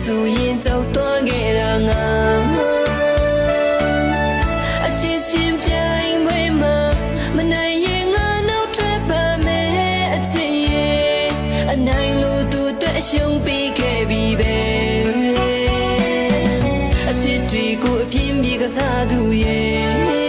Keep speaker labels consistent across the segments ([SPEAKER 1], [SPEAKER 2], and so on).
[SPEAKER 1] ဆိုရင်တောက်သွားခဲ့တာငါအချစ်ချင်းပြိုင်ဝဲမှာမနိုင်ရင်ငါနောက်ထွက်ပါမယ်အချစ်ရဲ့အနိုင်လို့သူအတွက်အရှုံးပေးခဲ့ပြီပဲအချစ်တွေကိုအပြင်းပြေကစားသူရဲ့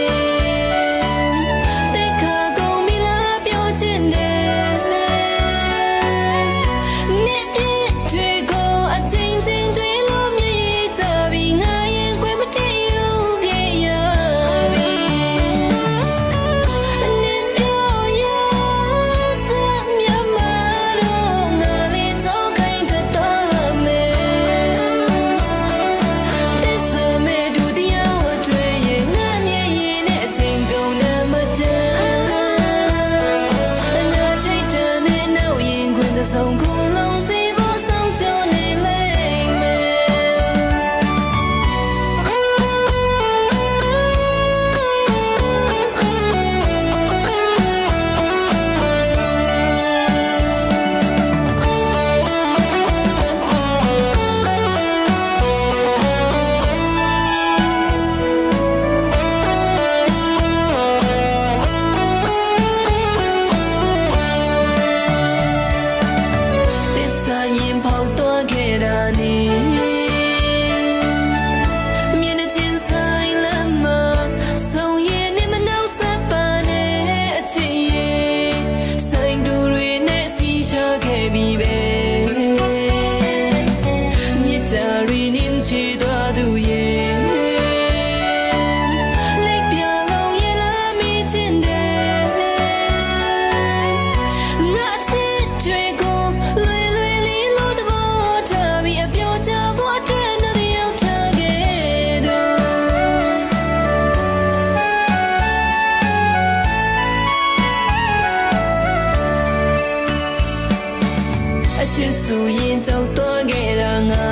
[SPEAKER 1] ချစ်ဆိုရင်တောက်သွားခဲ့တာငါ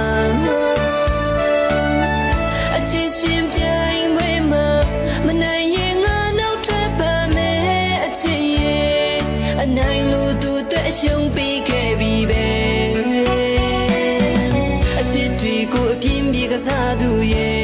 [SPEAKER 1] အချစ်ချင်းပြိုင်ဝဲမှာမနိုင်ရင်ငါနောက်ထွက်ပါမယ်အချစ်ရဲ့အနိုင်လို့သူအတွက်အရှုံးပေးခဲ့ပြီပဲအချစ်တွေကိုအပြင်းပြေကစားသူရဲ့